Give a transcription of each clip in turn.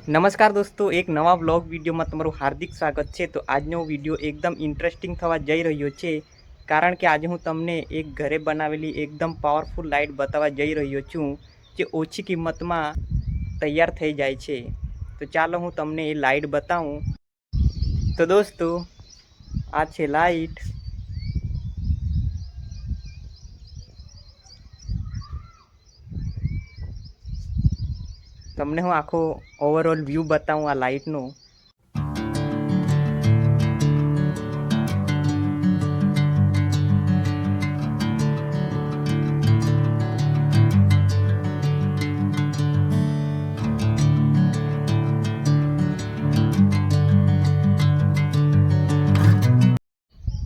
નમસ્કાર દોસ્તો, એક નવા વ્લોગ વિડીયોમાં તમારું હાર્દિક સ્વાગત છે। તો આજનો વિડીયો એકદમ ઇન્ટરેસ્ટિંગ થવા જઈ રહ્યો છે, કારણ કે આજે હું તમને એક ઘરે બનાવેલી એકદમ પાવરફુલ લાઇટ બતાવવા જઈ રહ્યો છું, જે ઓછી કિંમતમાં તૈયાર થઈ જાય છે। તો ચાલો હું તમને એ લાઇટ બતાવું। તો દોસ્તો, આ છે લાઇટ। તમને હું આખો ઓવરઓલ વ્યૂ બતાવું આ લાઇટનો।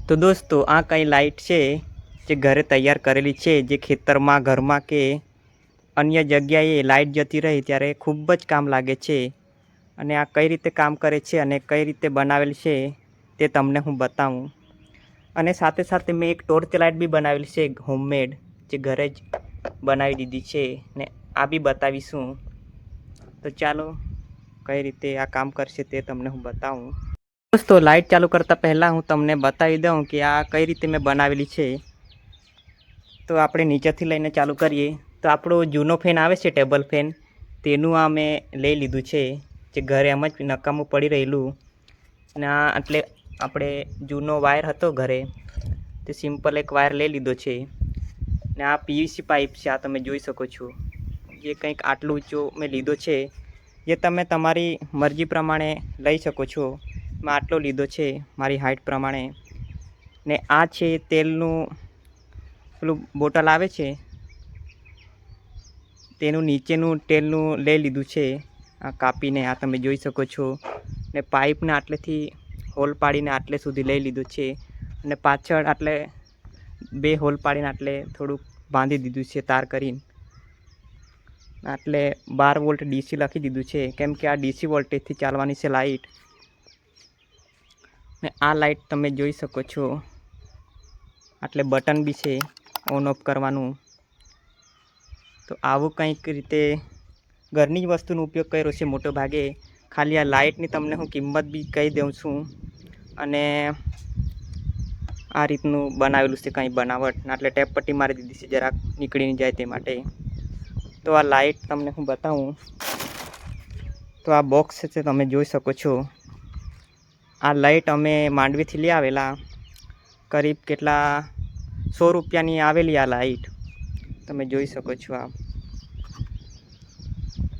તો દોસ્તો, આ કઈ લાઇટ છે જે ઘરે તૈયાર કરેલી છે, જે ખેતરમાં, ઘરમાં કે અન્ય જગ્યાએ લાઇટ જતી રહી ત્યારે ખૂબ જ કામ લાગે છે। અને આ કઈ રીતે કામ કરે છે અને કઈ રીતે બનાવેલ છે તે તમને હું બતાવું। અને સાથે સાથે મેં એક ટોર્ચ લાઇટ બી બનાવેલી છે, હોમમેડ, જે ઘરે જ બનાવી દીધી છે, ને આ બી બતાવીશું। તો ચાલો કઈ રીતે આ કામ કરશે તે તમને હું બતાવું। દોસ્તો, લાઇટ ચાલુ કરતાં પહેલાં હું તમને બતાવી દઉં કે આ કઈ રીતે મેં બનાવેલી છે। તો આપણે નીચેથી લઈને ચાલુ કરીએ તો આપણો જૂનો ફેન આવે છે, ટેબલ ફેન, તેનું આ મેં લઈ લીધું છે, જે ઘરે એમ જ નકામું પડી રહેલું। અને આ એટલે આપણે જૂનો વાયર હતો ઘરે, તે સિમ્પલ એક વાયર લઈ લીધો છે। ને આ પીવીસી પાઇપ છે, આ તમે જોઈ શકો છો, જે કંઈક આટલું ઊંચો મેં લીધો છે, જે તમે તમારી મરજી પ્રમાણે લઈ શકો છો। મેં આટલો લીધો છે મારી હાઇટ પ્રમાણે। ને આ છે તેલનું પેલું બોટલ આવે છે, તેનું નીચેનું તેલનું લઈ લીધું છે, આ કાપીને, આ તમે જોઈ શકો છો। ને પાઇપને આટલેથી હોલ પાડીને આટલે સુધી લઈ લીધું છે, અને પાછળ આટલે 2 હોલ પાડીને આટલે થોડુંક બાંધી દીધું છે તાર કરીને। આટલે 12 વોલ્ટ ડીસી લખી દીધું છે, કેમ કે આ ડીસી વોલ્ટેજથી ચાલવાની છે લાઇટ। ને આ લાઇટ તમે જોઈ શકો છો, આટલે બટન બી છે ઓન ઓફ કરવાનું। તો આવું કંઈક રીતે ઘરની જ વસ્તુનો ઉપયોગ કર્યો છે મોટો ભાગે। ખાલી આ લાઇટની તમને હું કિંમત બી કહી દઉં છું, અને આ રીતનું બનાવેલું છે કંઈ બનાવટ, એટલે ટેપ પટ્ટી મારી દીધી છે જરાક નીકળી નહીં જાય તે માટે। તો આ લાઇટ તમને હું બતાવું। તો આ બોક્સ છે, તમે જોઈ શકો છો। આ લાઇટ અમે માંડવીથી લઈ આવેલા, કરીબ કેટલા 100 રૂપિયાની આવેલી આ લાઇટ, તમે જોઈ શકો છો। આ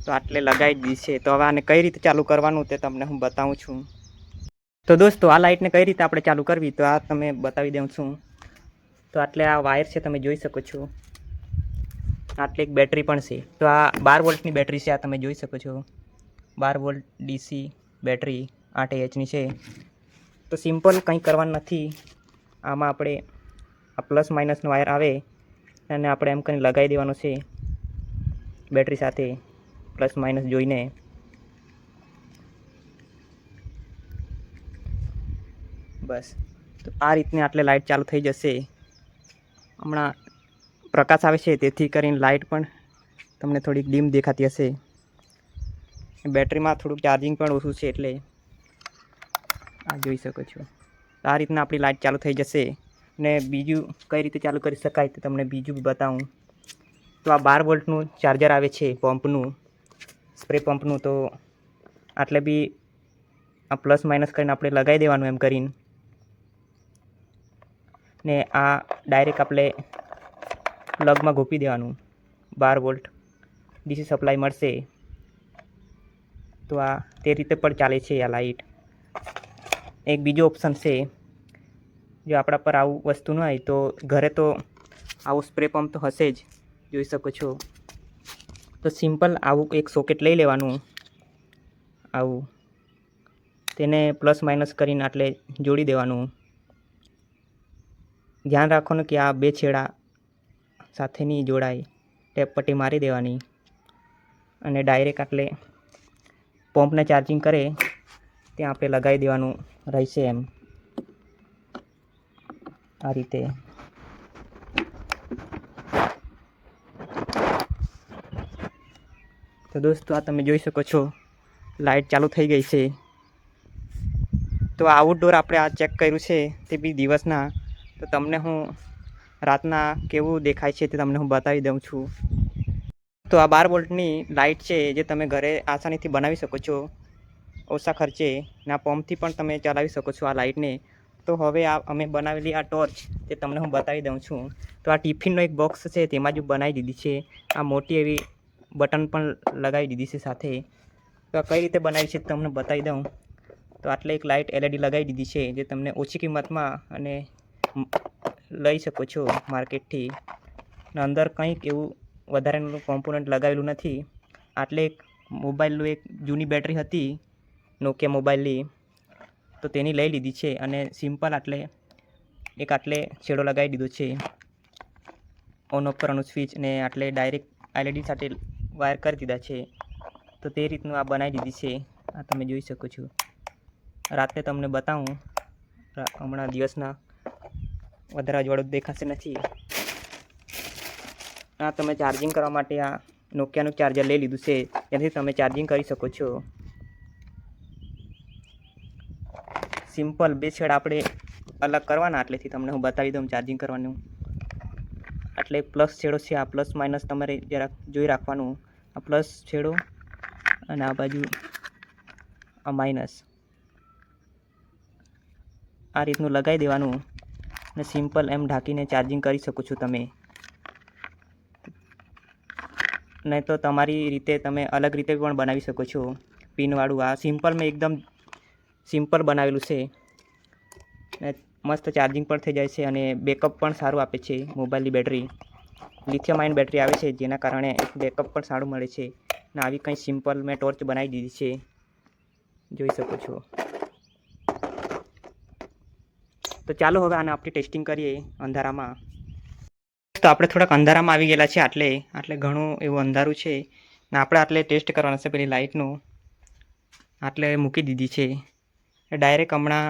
તો આટલે લગાવી દીધી છે। તો હવે આને કઈ રીતે ચાલુ કરવાનું તે તમને હું બતાવું છું। તો દોસ્તો, આ લાઇટને કઈ રીતે આપણે ચાલુ કરવી, તો આ તમે બતાવી દઉં છું। તો આટલે આ વાયર છે, તમે જોઈ શકો છો। આટલે એક બેટરી પણ છે, તો આ 12 વોલ્ટની બેટરી છે, આ તમે જોઈ શકો છો। 12 વોલ્ટ ડીસી બેટરી 8Ah ની છે। તો સિમ્પલ કંઈ કરવાનું નથી, આમાં આપણે આ પ્લસ માઇનસનો વાયર આવે, અને આપણે એમ કરીને લગાવી દેવાનો છે બેટરી સાથે, પ્લસ માઇનસ જોઈને। બસ, તો આ રીતની આટલે લાઇટ ચાલુ થઈ જશે। હમણાં પ્રકાશ આવે છે, તેથી કરીને લાઇટ પણ તમને થોડીક ડીમ દેખાતી હશે। બેટરીમાં થોડુંક ચાર્જિંગ પણ ઓછું છે, એટલે આ જોઈ શકો છો। આ રીતના આપણી લાઇટ ચાલુ થઈ જશે। ને બીજું કઈ રીતે ચાલુ કરી શકાય તે તમને બીજું બી બતાવું। તો આ 12 વોલ્ટનું ચાર્જર આવે છે, પંપનું, સ્પ્રે પંપનું। તો આટલે બી આ પ્લસ માઇનસ કરીને આપણે લગાવી દેવાનું એમ કરીને, ને આ ડાયરેક્ટ આપણે પ્લગમાં ગોપી દેવાનું, 12 વોલ્ટ ડીસી સપ્લાય મળશે। તો આ તે રીતે પણ ચાલે છે આ લાઇટ। એક બીજો ઓપ્શન છે, જો આપણા પર આવું વસ્તુ ન હોય તો ઘરે તો આવું સ્પ્રે પંપ તો હશે જ, જોઈ શકો છો। તો સિમ્પલ આવું એક સોકેટ લઈ લેવાનું, આવું, તેને પ્લસ માઇનસ કરીને આટલે જોડી દેવાનું। ધ્યાન રાખવાનું કે આ 2 છેડા સાથે નહીં જોડાય, ટેપ પટ્ટી મારી દેવાની, અને ડાયરેક્ટ આટલે પંપને ચાર્જિંગ કરે ત્યાં આપણે લગાવી દેવાનું રહેશે એમ, આ રીતે। તો દોસ્તો, આ તમે જોઈ શકો છો, લાઇટ ચાલુ થઈ ગઈ છે. તો આઉટડોર આપણે આ ચેક કર્યું છે તે બી દિવસના. તો તમને હું રાતના કેવું દેખાય છે તે તમને હું બતાવી દઉં છું. તો આ 12 વોલ્ટની લાઇટ છે જે તમે ઘરે આસાનીથી બનાવી શકો છો ઓછા ખર્ચે. ના પંપથી પણ તમે ચલાવી શકો છો આ લાઇટને. તો હવે આ અમે બનાવેલી આ ટોર્ચ તે તમને હું બતાવી દઉં છું. તો આ ટિફિનનો એક બોક્સ છે તેમાં જ બનાવી દીધી છે. આ મોટી એવી બટન પણ લગાવી દીધી છે સાથે. તો આ કઈ રીતે બનાવી છે તમને બતાવી દઉં. તો આટલે એક લાઇટ LED લગાવી દીધી છે જે તમને ઓછી કિંમતમાં અને લઈ શકો છો માર્કેટથી. ને અંદર કંઈક એવું વધારેનું કોમ્પોનન્ટ લગાવેલું નથી. આટલે એક મોબાઈલનું એક જૂની બેટરી હતી નોકિયા મોબાઈલની, તો તેની લઈ લીધી છે અને સિમ્પલ આટલે છેડો લગાવી દીધો છે ઓન ઓફ કરવાનું સ્વિચ, ને આટલે ડાયરેક્ટ LED સાથે વાયર કરી દીધા છે. તો તે રીતનું આ બનાવી દીધી છે. આ તમે જોઈ શકો છો. રાત્રે તમને બતાવું. હમણાં દિવસના વધારે અજવાળું દેખાશે નથી. આ તમે ચાર્જિંગ કરવા માટે આ નોકિયાનું ચાર્જર લઈ લીધું છે, જેનાથી તમે ચાર્જિંગ કરી શકો છો. સિમ્પલ બે છેડ આપણે અલગ કરવાના. આટલેથી તમને હું બતાવી દઉં ચાર્જિંગ કરવાનું. આટલે પ્લસ છેડો છે, આ પ્લસ માઇનસ તમારે જરાક જોઈ રાખવાનું. આ પ્લસ છેડો અને આ બાજુ આ માઇનસ. આ રીતનું લગાવી દેવાનું ને સિમ્પલ એમ ઢાંકીને ચાર્જિંગ કરી શકો છો તમે. નહીં તો તમારી રીતે તમે અલગ રીતે પણ બનાવી શકો છો પિનવાળું. આ સિમ્પલ મેં એકદમ સિમ્પલ બનાવેલું છે ને મસ્ત ચાર્જિંગ પણ થઈ જાય છે અને બેકઅપ પણ સારું આપે છે. મોબાઈલની બેટરી લિથિયમ આયન બેટરી આવે છે, જેના કારણે બેકઅપ પણ સારું મળે છે. ને આવી કંઈ સિમ્પલ મેં ટોર્ચ બનાવી દીધી છે, જોઈ શકો છો. તો ચાલો હવે આને આપણે ટેસ્ટિંગ કરીએ અંધારામાં. તો આપણે થોડાક અંધારામાં આવી ગયેલા છે. આટલે ઘણું એવું અંધારું છે ને આપણે આટલે ટેસ્ટ કરવાના છે. પેલી લાઇટનું આટલે મૂકી દીધી છે. ડાયરેક્ટ હમણાં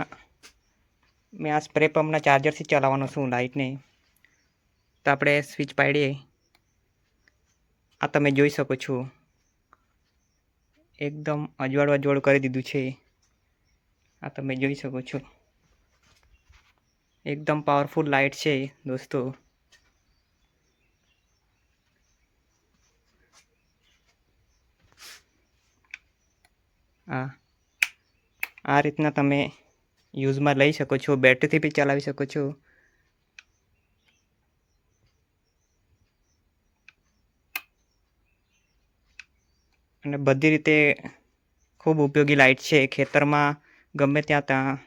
મેં આ સ્પ્રે પંપના ચાર્જરથી ચલાવવાનો છું લાઇટને. તો આપણે સ્વિચ પાડીએ. આ તમે જોઈ શકો છો. એકદમ અજવાળું કરી દીધું છે. આ તમે જોઈ શકો છો. એકદમ પાવરફુલ લાઇટ છે દોસ્તો. આ રીતના તમે યુઝમાં લઈ શકો છો. બેટરીથી બી ચલાવી શકો છો. અને બધી રીતે ખૂબ ઉપયોગી લાઇટ છે. ખેતરમાં ગમે ત્યાં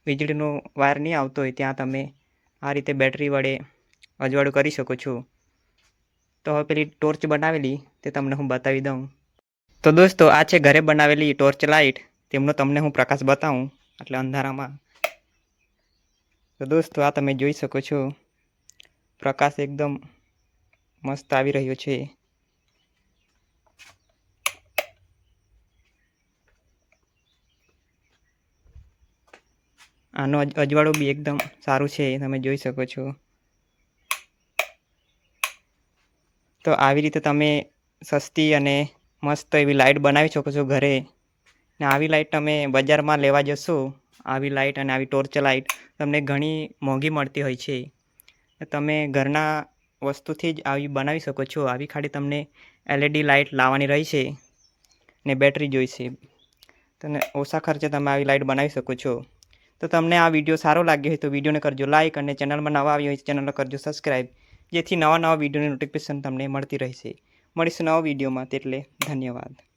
વીજળીનો વાયર નહીં આવતો હોય ત્યાં તમે આ રીતે બેટરી વડે અજવાળું કરી શકો છો. તો હવે પેલી ટોર્ચ બનાવેલી તે તમને હું બતાવી દઉં. તો દોસ્તો આ છે ઘરે બનાવેલી ટોર્ચ લાઇટ. તેમનો તમને હું પ્રકાશ બતાવું એટલે અંધારામાં. તો દોસ્તો આ તમે જોઈ શકો છો. પ્રકાશ એકદમ મસ્ત આવી રહ્યો છે. આનો અજવાળું બી એકદમ સારું છે, તમે જોઈ શકો છો. તો આવી રીતે તમે સસ્તી અને મસ્ત એવી લાઇટ બનાવી શકો છો ઘરે. ને આવી લાઇટ તમે બજારમાં લેવા જશો, આવી લાઇટ અને આવી ટોર્ચ લાઇટ તમને ઘણી મોંઘી મળતી હોય છે. તમે ઘરના વસ્તુથી જ આવી બનાવી શકો છો. આવી ખાલી તમને LED લાઇટ લાવવાની રહી છે ને બેટરી જોઈશે. તમે ઓછા ખર્ચે તમે આવી લાઇટ બનાવી શકો છો. તો તમને આ વિડીયો સારો લાગ્યો હોય તો વિડીયોને કરજો લાઇક અને ચેનલમાં નવા આવ્યો હોય ચેનલને કરજો સબસ્ક્રાઈબ, જેથી નવા વિડીયોની નોટિફિકેશન તમને મળતી રહેશે. મળીશું નવા વિડીયોમાં. તેટલે ધન્યવાદ.